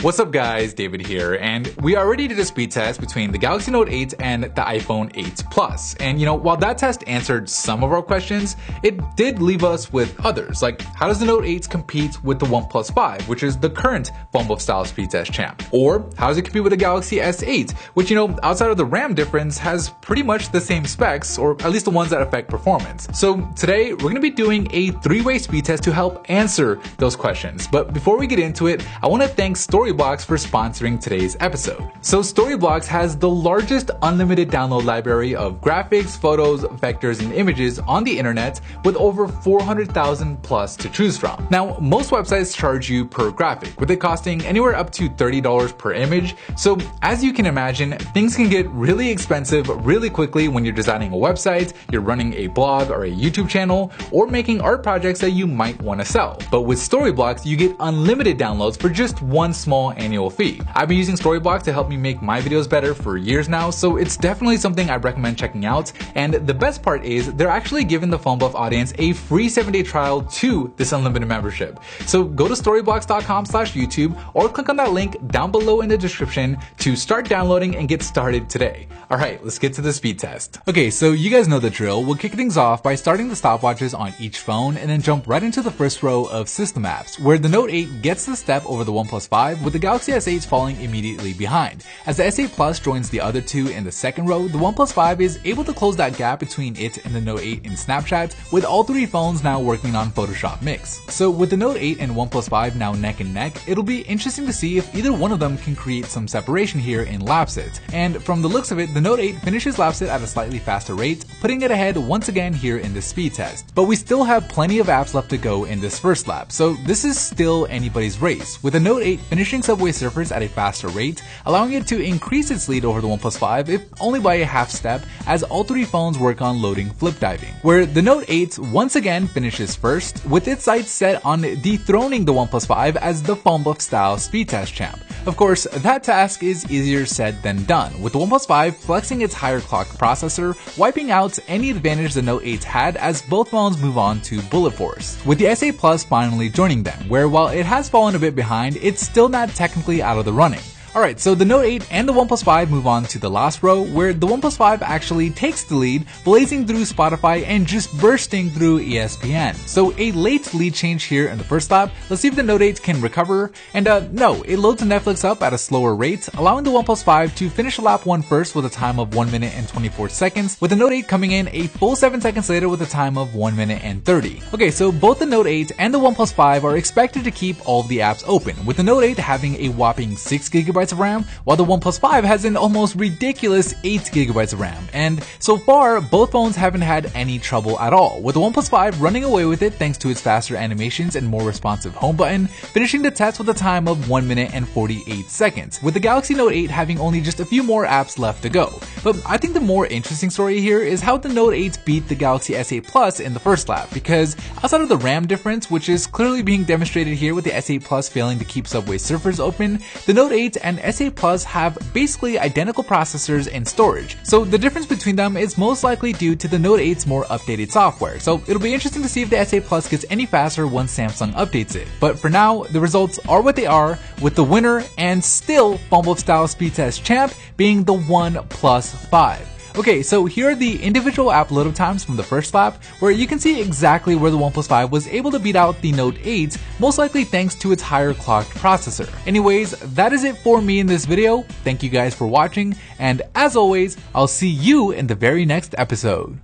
What's up guys, David here, and we already did a speed test between the Galaxy Note 8 and the iPhone 8 Plus. And while that test answered some of our questions, it did leave us with others, like how does the Note 8 compete with the OnePlus 5, which is the current phone book style speed test champ? Or how does it compete with the Galaxy S8, which outside of the RAM difference has pretty much the same specs, or at least the ones that affect performance. So today we're going to be doing a three-way speed test to help answer those questions. But before we get into it, I want to thank Storyblocks for sponsoring today's episode. So Storyblocks has the largest unlimited download library of graphics, photos, vectors, and images on the internet with over 400,000 plus to choose from. Now, most websites charge you per graphic, with it costing anywhere up to $30 per image. So as you can imagine, things can get really expensive really quickly when you're designing a website, you're running a blog or a YouTube channel, or making art projects that you might want to sell. But with Storyblocks, you get unlimited downloads for just one small annual fee. I've been using Storyblocks to help me make my videos better for years now, so it's definitely something I recommend checking out. And the best part is they're actually giving the Phone Buff audience a free 7-day trial to this unlimited membership. So go to storyblocks.com/YouTube or click on that link down below in the description to start downloading and get started today. Alright, let's get to the speed test. Okay, so you guys know the drill. We'll kick things off by starting the stopwatches on each phone and then jump right into the first row of system apps, where the Note 8 gets the step over the OnePlus 5, with the Galaxy S8 falling immediately behind. As the S8 Plus joins the other two in the second row, the OnePlus 5 is able to close that gap between it and the Note 8 in Snapchat, with all three phones now working on Photoshop Mix. So with the Note 8 and OnePlus 5 now neck and neck, it'll be interesting to see if either one of them can create some separation here in Lapsit. And from the looks of it, the Note 8 finishes Lapsit at a slightly faster rate, putting it ahead once again here in the speed test. But we still have plenty of apps left to go in this first lap, so this is still anybody's race, with the Note 8 finishing Subway Surfers at a faster rate, allowing it to increase its lead over the OnePlus 5, if only by a half step, as all three phones work on loading flip diving, where the Note 8 once again finishes first, with its sights set on dethroning the OnePlus 5 as the phone buff style speed test champ. Of course, that task is easier said than done, with the OnePlus 5 flexing its higher clock processor, wiping out any advantage the Note 8 had as both phones move on to Bullet Force, with the S8 Plus finally joining them, where while it has fallen a bit behind, it's still not technically out of the running. Alright, so the Note 8 and the OnePlus 5 move on to the last row, where the OnePlus 5 actually takes the lead, blazing through Spotify and just bursting through ESPN. So a late lead change here in the first lap. Let's see if the Note 8 can recover. And no, it loads Netflix up at a slower rate, allowing the OnePlus 5 to finish lap 1 first with a time of 1 minute and 24 seconds, with the Note 8 coming in a full 7 seconds later with a time of 1 minute and 30. Okay, so both the Note 8 and the OnePlus 5 are expected to keep all of the apps open, with the Note 8 having a whopping 6GB of RAM, while the OnePlus 5 has an almost ridiculous 8GB of RAM. And so far, both phones haven't had any trouble at all, with the OnePlus 5 running away with it thanks to its faster animations and more responsive home button, finishing the test with a time of 1 minute and 48 seconds, with the Galaxy Note 8 having only just a few more apps left to go. But I think the more interesting story here is how the Note 8 beat the Galaxy S8 Plus in the first lap, because outside of the RAM difference, which is clearly being demonstrated here with the S8 Plus failing to keep Subway Surfers open, the Note 8 and S8 Plus have basically identical processors and storage. So the difference between them is most likely due to the Note 8's more updated software. So it'll be interesting to see if the S8 Plus gets any faster once Samsung updates it. But for now, the results are what they are, with the winner and still phone buff style speed test champ being the OnePlus 5. Okay, so here are the individual app load times from the first lap, where you can see exactly where the OnePlus 5 was able to beat out the Note 8, most likely thanks to its higher clocked processor. Anyways, that is it for me in this video. Thank you guys for watching, and as always, I'll see you in the very next episode.